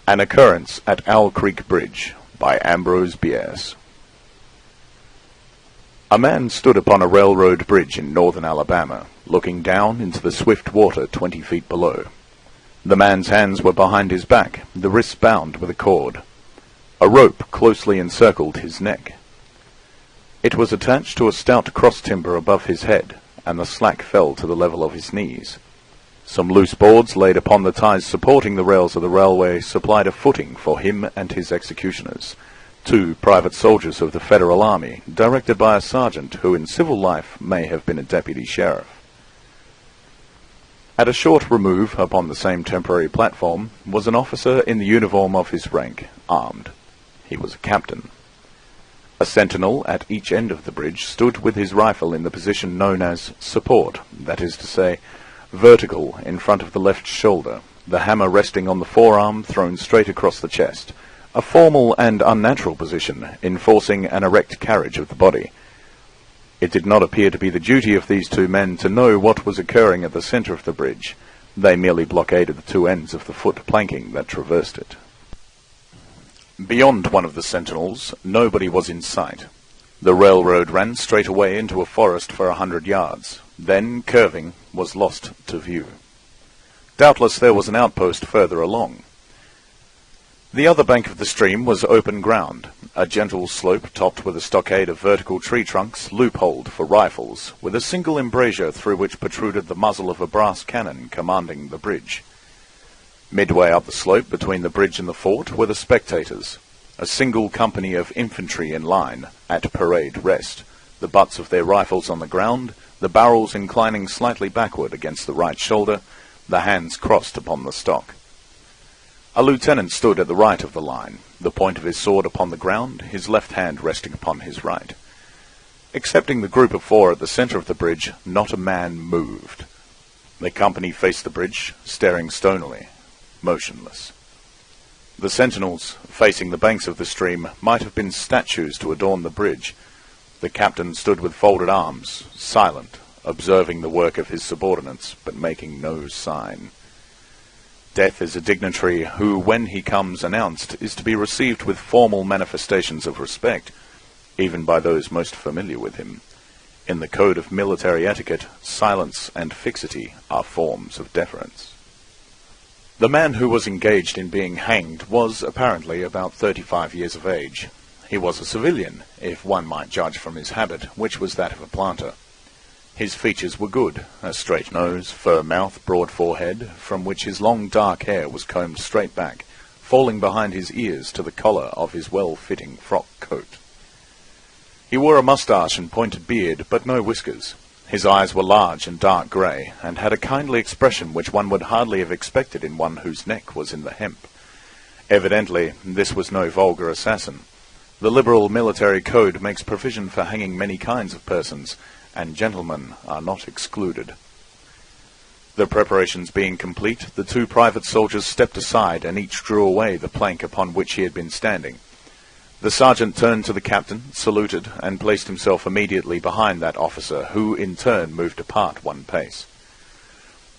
An Occurrence at Owl Creek Bridge by Bri. A man stood upon a railroad bridge in northern Alabama, looking down into the swift water 20 feet below. The man's hands were behind his back, the wrists bound with a cord. A rope closely encircled his neck. It was attached to a stout cross-timber above his head, and the slack fell to the level of his knees. Some loose boards laid upon the ties supporting the rails of the railway supplied a footing for him and his executioners, 2 private soldiers of the Federal Army, directed by a sergeant who in civil life may have been a deputy sheriff. At a short remove upon the same temporary platform was an officer in the uniform of his rank, armed. He was a captain. A sentinel at each end of the bridge stood with his rifle in the position known as support, that is to say, vertical in front of the left shoulder, the hammer resting on the forearm thrown straight across the chest, a formal and unnatural position enforcing an erect carriage of the body. It did not appear to be the duty of these 2 men to know what was occurring at the center of the bridge. They merely blockaded the 2 ends of the foot planking that traversed it. Beyond one of the sentinels, nobody was in sight. The railroad ran straight away into a forest for 100 yards, then, curving, was lost to view. Doubtless there was an outpost further along. The other bank of the stream was open ground, a gentle slope topped with a stockade of vertical tree trunks loopholed for rifles, with a single embrasure through which protruded the muzzle of a brass cannon commanding the bridge. Midway up the slope between the bridge and the fort were the spectators, a single company of infantry in line, at parade rest, the butts of their rifles on the ground, the barrels inclining slightly backward against the right shoulder, the hands crossed upon the stock. A lieutenant stood at the right of the line, the point of his sword upon the ground, his left hand resting upon his right. Excepting the group of 4 at the center of the bridge, not a man moved. The company faced the bridge, staring stonily, motionless. The sentinels, facing the banks of the stream, might have been statues to adorn the bridge. The captain stood with folded arms, silent, observing the work of his subordinates, but making no sign. Death is a dignitary who, when he comes announced, is to be received with formal manifestations of respect, even by those most familiar with him. In the code of military etiquette, silence and fixity are forms of deference. The man who was engaged in being hanged was apparently about 35 years of age. He was a civilian, if one might judge from his habit, which was that of a planter. His features were good, a straight nose, firm mouth, broad forehead, from which his long dark hair was combed straight back, falling behind his ears to the collar of his well-fitting frock coat. He wore a moustache and pointed beard, but no whiskers. His eyes were large and dark grey, and had a kindly expression which one would hardly have expected in one whose neck was in the hemp. Evidently, this was no vulgar assassin. The liberal military code makes provision for hanging many kinds of persons, and gentlemen are not excluded. The preparations being complete, the 2 private soldiers stepped aside and each drew away the plank upon which he had been standing. The sergeant turned to the captain, saluted, and placed himself immediately behind that officer, who in turn moved apart 1 pace.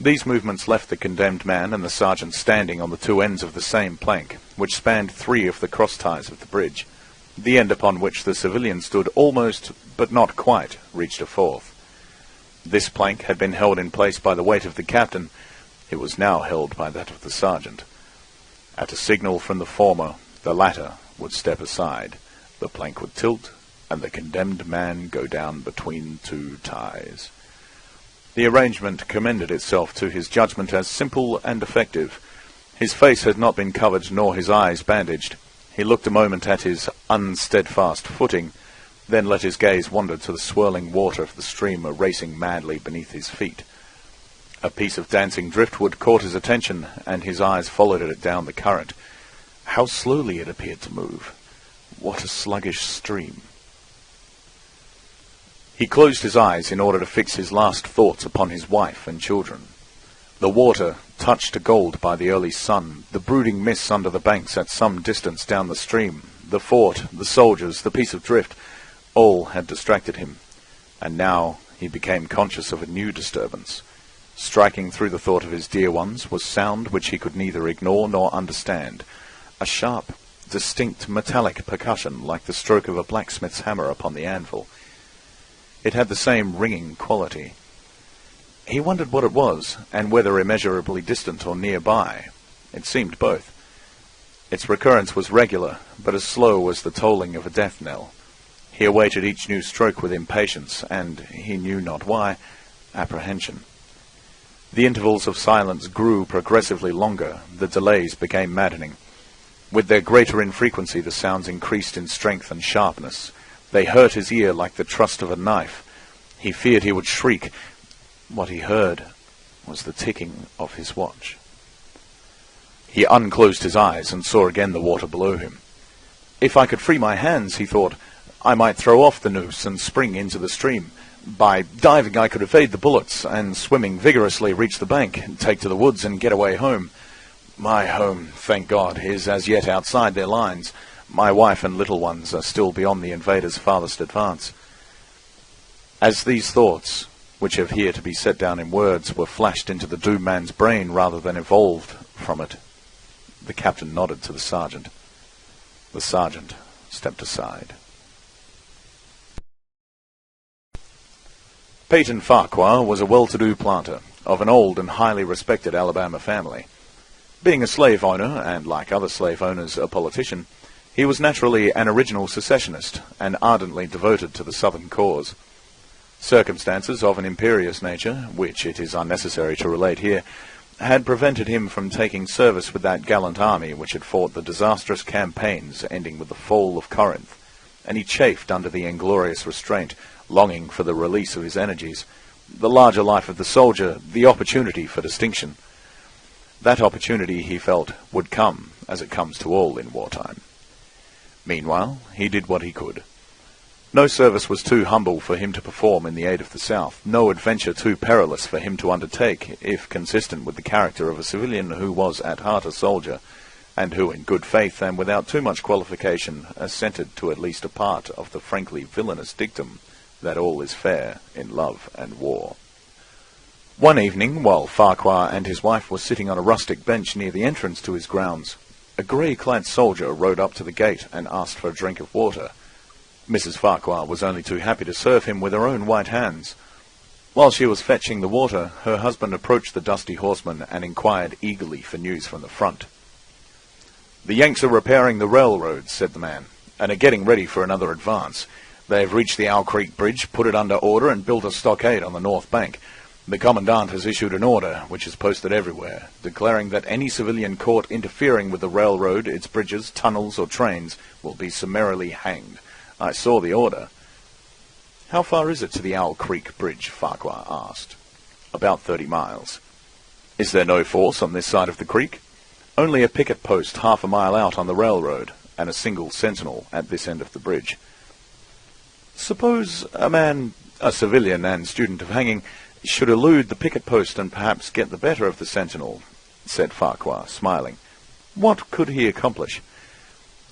These movements left the condemned man and the sergeant standing on the 2 ends of the same plank, which spanned 3 of the cross ties of the bridge. The end upon which the civilian stood almost, but not quite, reached a 4th. This plank had been held in place by the weight of the captain. It was now held by that of the sergeant. At a signal from the former, the latter would step aside, the plank would tilt, and the condemned man go down between 2 ties. The arrangement commended itself to his judgment as simple and effective. His face had not been covered nor his eyes bandaged. He looked a moment at his unsteadfast footing, then let his gaze wander to the swirling water of the stream racing madly beneath his feet. A piece of dancing driftwood caught his attention, and his eyes followed it down the current. How slowly it appeared to move! What a sluggish stream! He closed his eyes in order to fix his last thoughts upon his wife and children. The water, touched to gold by the early sun, the brooding mists under the banks at some distance down the stream, the fort, the soldiers, the piece of drift, all had distracted him, and now he became conscious of a new disturbance. Striking through the thought of his dear ones was sound which he could neither ignore nor understand, a sharp, distinct metallic percussion like the stroke of a blacksmith's hammer upon the anvil. It had the same ringing quality. He wondered what it was, and whether immeasurably distant or nearby. It seemed both. Its recurrence was regular, but as slow as the tolling of a death knell. He awaited each new stroke with impatience, and, he knew not why, apprehension. The intervals of silence grew progressively longer, the delays became maddening. With their greater infrequency the sounds increased in strength and sharpness. They hurt his ear like the thrust of a knife. He feared he would shriek. What he heard was the ticking of his watch. He unclosed his eyes and saw again the water below him. If I could free my hands, he thought, I might throw off the noose and spring into the stream. By diving I could evade the bullets, and swimming vigorously reach the bank, take to the woods and get away home. My home, thank God, is as yet outside their lines. My wife and little ones are still beyond the invaders' farthest advance. As these thoughts, which have here to be set down in words, were flashed into the doomed man's brain rather than evolved from it, the captain nodded to the sergeant. The sergeant stepped aside. Peyton Farquhar was a well-to-do planter of an old and highly respected Alabama family. Being a slave owner, and like other slave owners, a politician, he was naturally an original secessionist and ardently devoted to the Southern cause. Circumstances of an imperious nature, which it is unnecessary to relate here, had prevented him from taking service with that gallant army which had fought the disastrous campaigns ending with the fall of Corinth, and he chafed under the inglorious restraint, longing for the release of his energies, the larger life of the soldier, the opportunity for distinction. That opportunity, he felt, would come, as it comes to all in wartime. Meanwhile, he did what he could. No service was too humble for him to perform in the aid of the South, no adventure too perilous for him to undertake, if consistent with the character of a civilian who was at heart a soldier, and who in good faith and without too much qualification assented to at least a part of the frankly villainous dictum that all is fair in love and war. One evening, while Farquhar and his wife were sitting on a rustic bench near the entrance to his grounds, a grey-clad soldier rode up to the gate and asked for a drink of water. Mrs. Farquhar was only too happy to serve him with her own white hands. While she was fetching the water, her husband approached the dusty horseman and inquired eagerly for news from the front. "The Yanks are repairing the railroad," said the man, "and are getting ready for another advance. They have reached the Owl Creek Bridge, put it under order, and built a stockade on the north bank. The commandant has issued an order, which is posted everywhere, declaring that any civilian caught interfering with the railroad, its bridges, tunnels, or trains will be summarily hanged. I saw the order." "How far is it to the Owl Creek Bridge?" Farquhar asked. "About 30 miles. "Is there no force on this side of the creek?" "Only a picket post half a mile out on the railroad, and a single sentinel at this end of the bridge." "Suppose a man, a civilian and student of hanging, should elude the picket post and perhaps get the better of the sentinel," said Farquhar, smiling. "What could he accomplish?"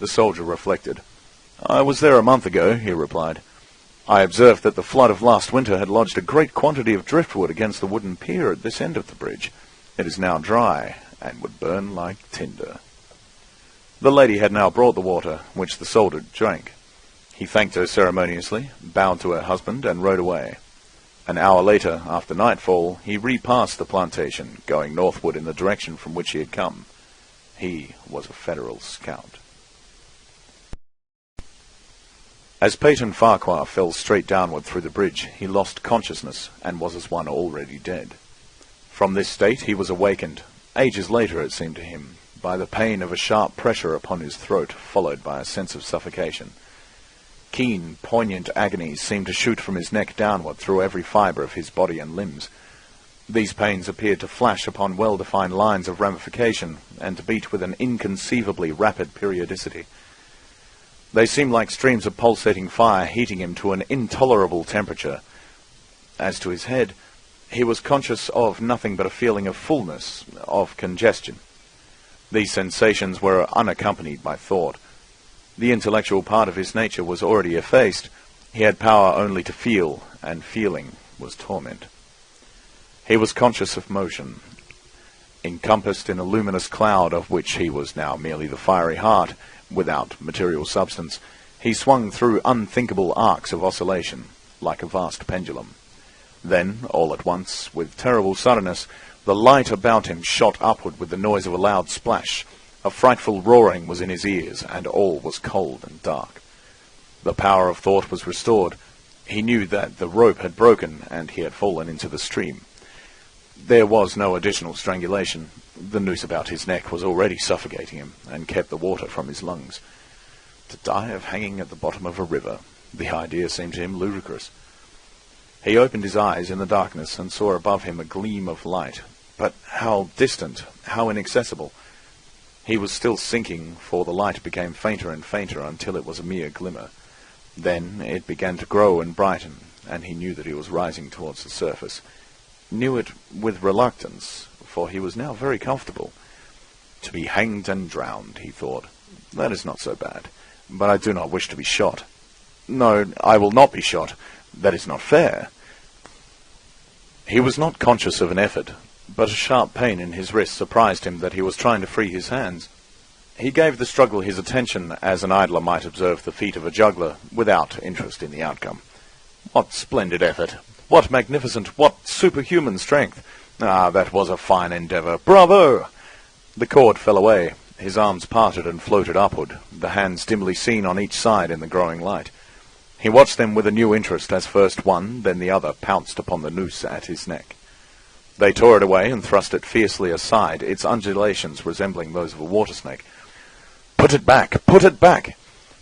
The soldier reflected. "I was there a month ago," he replied. "I observed that the flood of last winter had lodged a great quantity of driftwood against the wooden pier at this end of the bridge. It is now dry, and would burn like tinder." The lady had now brought the water, which the soldier drank. He thanked her ceremoniously, bowed to her husband, and rode away. An hour later, after nightfall, he repassed the plantation, going northward in the direction from which he had come. He was a Federal scout. As Peyton Farquhar fell straight downward through the bridge, he lost consciousness and was as one already dead. From this state he was awakened, ages later it seemed to him, by the pain of a sharp pressure upon his throat, followed by a sense of suffocation. Keen, poignant agonies seemed to shoot from his neck downward through every fibre of his body and limbs. These pains appeared to flash upon well-defined lines of ramification, and to beat with an inconceivably rapid periodicity. They seemed like streams of pulsating fire heating him to an intolerable temperature. As to his head, he was conscious of nothing but a feeling of fullness, of congestion. These sensations were unaccompanied by thought. The intellectual part of his nature was already effaced. He had power only to feel, and feeling was torment. He was conscious of motion. Encompassed in a luminous cloud of which he was now merely the fiery heart, without material substance, he swung through unthinkable arcs of oscillation, like a vast pendulum. Then, all at once, with terrible suddenness, the light about him shot upward with the noise of a loud splash. A frightful roaring was in his ears, and all was cold and dark. The power of thought was restored. He knew that the rope had broken, and he had fallen into the stream. There was no additional strangulation. The noose about his neck was already suffocating him, and kept the water from his lungs. To die of hanging at the bottom of a river, the idea seemed to him ludicrous. He opened his eyes in the darkness, and saw above him a gleam of light. But how distant, how inaccessible! He was still sinking, for the light became fainter and fainter until it was a mere glimmer. Then it began to grow and brighten, and he knew that he was rising towards the surface. Knew it with reluctance, for he was now very comfortable. To be hanged and drowned, he thought. That is not so bad, but I do not wish to be shot. No, I will not be shot. That is not fair. He was not conscious of an effort, but a sharp pain in his wrist surprised him that he was trying to free his hands. He gave the struggle his attention, as an idler might observe the feat of a juggler, without interest in the outcome. What splendid effort! What magnificent, what superhuman strength! Ah, that was a fine endeavour! Bravo! The cord fell away. His arms parted and floated upward, the hands dimly seen on each side in the growing light. He watched them with a new interest as first one, then the other, pounced upon the noose at his neck. They tore it away and thrust it fiercely aside, its undulations resembling those of a water-snake. "Put it back! Put it back!"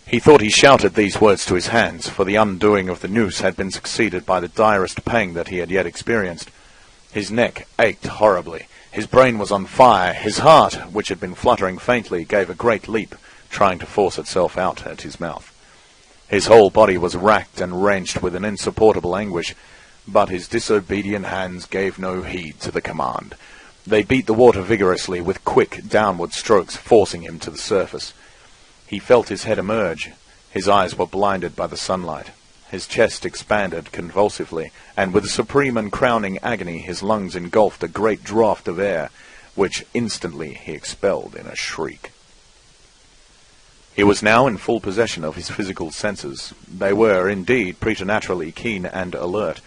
He thought he shouted these words to his hands, for the undoing of the noose had been succeeded by the direst pang that he had yet experienced. His neck ached horribly. His brain was on fire. His heart, which had been fluttering faintly, gave a great leap, trying to force itself out at his mouth. His whole body was racked and wrenched with an insupportable anguish, but his disobedient hands gave no heed to the command. They beat the water vigorously with quick, downward strokes, forcing him to the surface. He felt his head emerge. His eyes were blinded by the sunlight. His chest expanded convulsively, and with a supreme and crowning agony his lungs engulfed a great draught of air, which instantly he expelled in a shriek. He was now in full possession of his physical senses. They were, indeed, preternaturally keen and alert.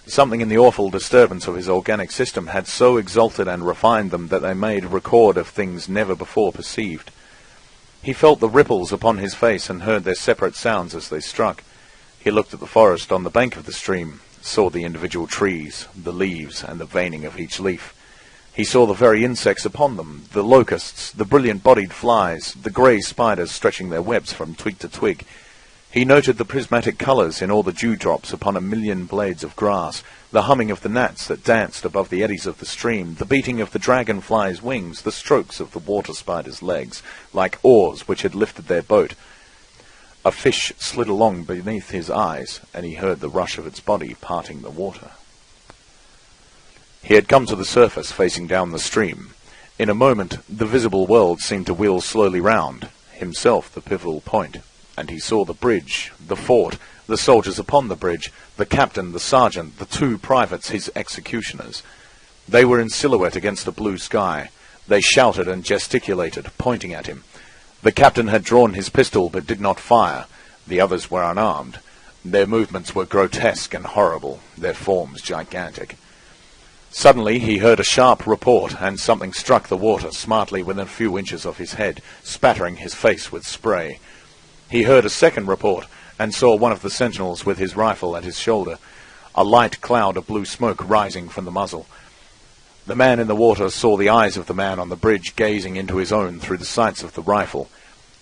Something in the awful disturbance of his organic system had so exalted and refined them that they made record of things never before perceived. He felt the ripples upon his face and heard their separate sounds as they struck. He looked at the forest on the bank of the stream, saw the individual trees, the leaves, and the veining of each leaf. He saw the very insects upon them, the locusts, the brilliant-bodied flies, the grey spiders stretching their webs from twig to twig. He noted the prismatic colours in all the dewdrops upon a million blades of grass, the humming of the gnats that danced above the eddies of the stream, the beating of the dragonfly's wings, the strokes of the water-spider's legs, like oars which had lifted their boat. A fish slid along beneath his eyes, and he heard the rush of its body parting the water. He had come to the surface, facing down the stream. In a moment, the visible world seemed to wheel slowly round, himself the pivotal point, and he saw the bridge, the fort, the soldiers upon the bridge, the captain, the sergeant, the two privates, his executioners. They were in silhouette against the blue sky. They shouted and gesticulated, pointing at him. The captain had drawn his pistol, but did not fire. The others were unarmed. Their movements were grotesque and horrible, their forms gigantic. Suddenly he heard a sharp report, and something struck the water smartly within a few inches of his head, spattering his face with spray. He heard a second report, and saw one of the sentinels with his rifle at his shoulder, a light cloud of blue smoke rising from the muzzle. The man in the water saw the eyes of the man on the bridge gazing into his own through the sights of the rifle.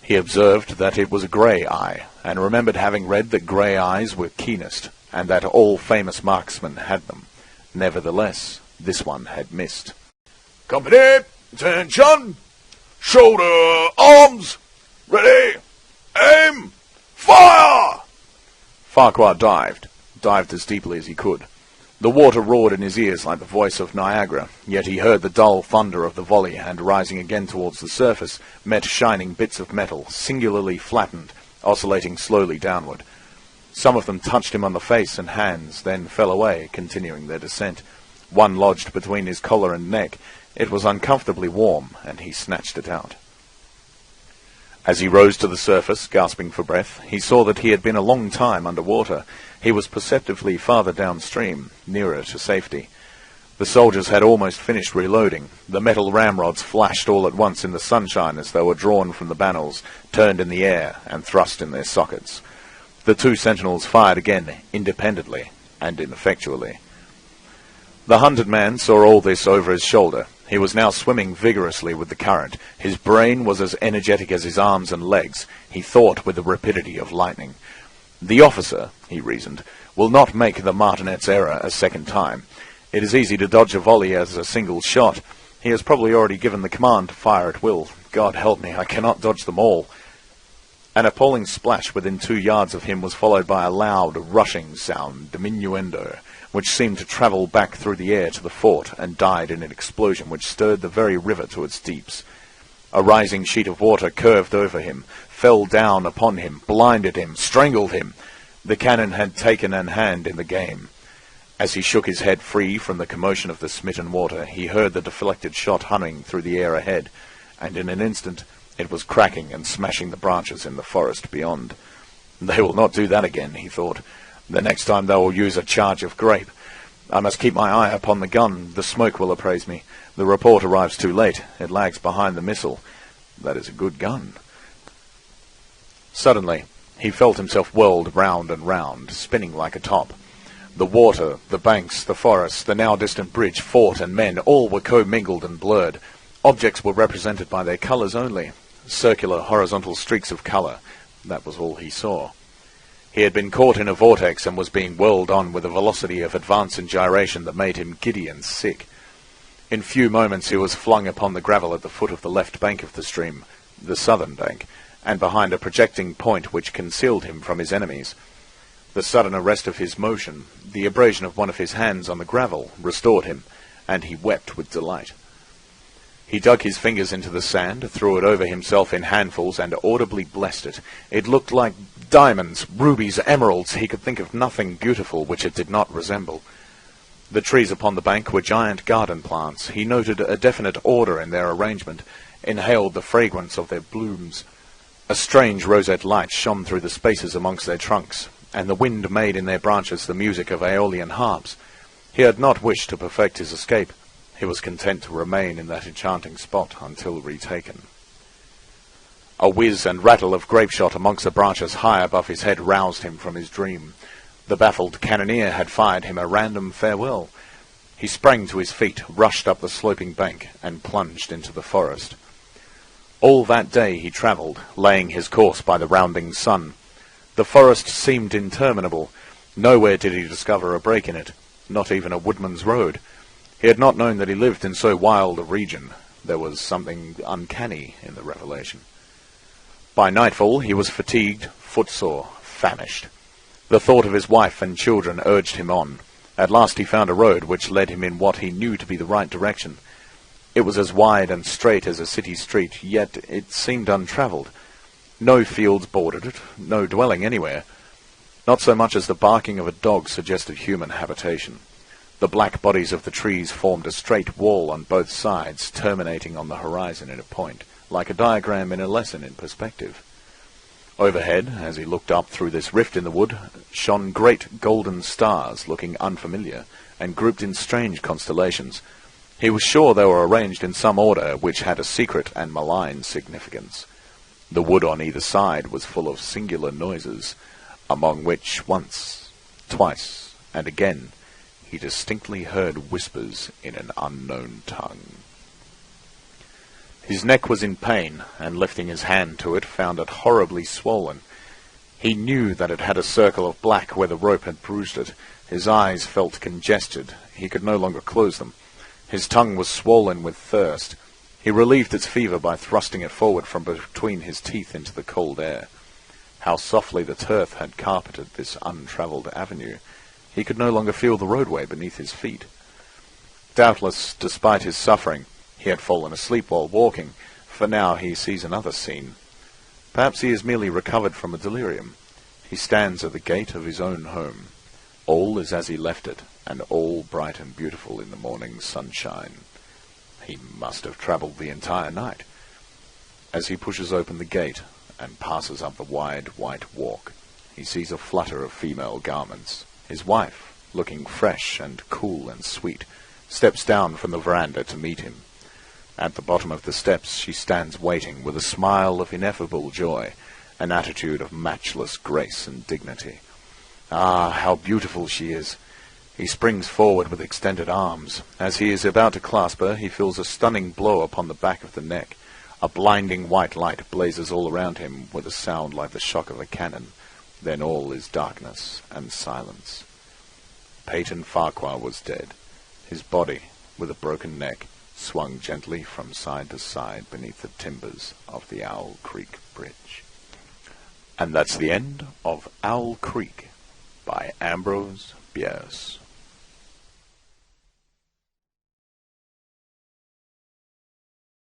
He observed that it was a grey eye, and remembered having read that grey eyes were keenest, and that all famous marksmen had them. Nevertheless, this one had missed. "Company, attention! Shoulder, arms! Ready! Aim! Fire!" Farquhar dived as deeply as he could. The water roared in his ears like the voice of Niagara, yet he heard the dull thunder of the volley, and rising again towards the surface, met shining bits of metal, singularly flattened, oscillating slowly downward. Some of them touched him on the face and hands, then fell away, continuing their descent. One lodged between his collar and neck. It was uncomfortably warm, and he snatched it out. As he rose to the surface, gasping for breath, he saw that he had been a long time under water. He was perceptibly farther downstream, nearer to safety. The soldiers had almost finished reloading. The metal ramrods flashed all at once in the sunshine as they were drawn from the bannels, turned in the air, and thrust in their sockets. The two sentinels fired again, independently and ineffectually. The hunted man saw all this over his shoulder. He was now swimming vigorously with the current. His brain was as energetic as his arms and legs. He thought with the rapidity of lightning. The officer, he reasoned, will not make the martinet's error a second time. It is easy to dodge a volley as a single shot. He has probably already given the command to fire at will. God help me, I cannot dodge them all. An appalling splash within 2 yards of him was followed by a loud, rushing sound, diminuendo, which seemed to travel back through the air to the fort and died in an explosion which stirred the very river to its deeps. A rising sheet of water curved over him, fell down upon him, blinded him, strangled him. The cannon had taken an hand in the game. As he shook his head free from the commotion of the smitten water, he heard the deflected shot humming through the air ahead, and in an instant it was cracking and smashing the branches in the forest beyond. They will not do that again, he thought. The next time they will use a charge of grape. I must keep my eye upon the gun. The smoke will appraise me. The report arrives too late. It lags behind the missile. That is a good gun. Suddenly, he felt himself whirled round and round, spinning like a top. The water, the banks, the forest, the now distant bridge, fort, and men, all were commingled and blurred. Objects were represented by their colours only. Circular, horizontal streaks of colour. That was all he saw. He had been caught in a vortex and was being whirled on with a velocity of advance and gyration that made him giddy and sick. In few moments he was flung upon the gravel at the foot of the left bank of the stream, the southern bank, and behind a projecting point which concealed him from his enemies. The sudden arrest of his motion, the abrasion of one of his hands on the gravel, restored him, and he wept with delight. He dug his fingers into the sand, threw it over himself in handfuls, and audibly blessed it. It looked like diamonds, rubies, emeralds. He could think of nothing beautiful which it did not resemble. The trees upon the bank were giant garden plants. He noted a definite order in their arrangement, inhaled the fragrance of their blooms. A strange roseate light shone through the spaces amongst their trunks, and the wind made in their branches the music of aeolian harps. He had not wished to perfect his escape. He was content to remain in that enchanting spot until retaken. A whiz and rattle of grape-shot amongst the branches high above his head roused him from his dream. The baffled cannoneer had fired him a random farewell. He sprang to his feet, rushed up the sloping bank, and plunged into the forest. All that day he travelled, laying his course by the rounding sun. The forest seemed interminable. Nowhere did he discover a break in it, not even a woodman's road. He had not known that he lived in so wild a region. There was something uncanny in the revelation. By nightfall he was fatigued, footsore, famished. The thought of his wife and children urged him on. At last he found a road which led him in what he knew to be the right direction. It was as wide and straight as a city street, yet it seemed untravelled. No fields bordered it, no dwelling anywhere. Not so much as the barking of a dog suggested human habitation. The black bodies of the trees formed a straight wall on both sides, terminating on the horizon in a point, like a diagram in a lesson in perspective. Overhead, as he looked up through this rift in the wood, shone great golden stars, looking unfamiliar, and grouped in strange constellations. He was sure they were arranged in some order which had a secret and malign significance. The wood on either side was full of singular noises, among which once, twice, and again, he distinctly heard whispers in an unknown tongue. His neck was in pain, and lifting his hand to it, found it horribly swollen. He knew that it had a circle of black where the rope had bruised it. His eyes felt congested. He could no longer close them. His tongue was swollen with thirst. He relieved its fever by thrusting it forward from between his teeth into the cold air. How softly the turf had carpeted this untravelled avenue! He could no longer feel the roadway beneath his feet. Doubtless, despite his suffering, he had fallen asleep while walking, for now he sees another scene. Perhaps he is merely recovered from a delirium. He stands at the gate of his own home. All is as he left it, and all bright and beautiful in the morning sunshine. He must have travelled the entire night. As he pushes open the gate and passes up the wide white walk, he sees a flutter of female garments. His wife, looking fresh and cool and sweet, steps down from the veranda to meet him. At the bottom of the steps she stands waiting with a smile of ineffable joy, an attitude of matchless grace and dignity. Ah, how beautiful she is! He springs forward with extended arms. As he is about to clasp her, he feels a stunning blow upon the back of the neck. A blinding white light blazes all around him with a sound like the shock of a cannon. Then all is darkness and silence. Peyton Farquhar was dead. His body, with a broken neck, swung gently from side to side beneath the timbers of the Owl Creek Bridge. And that's the end of Owl Creek by Ambrose Bierce.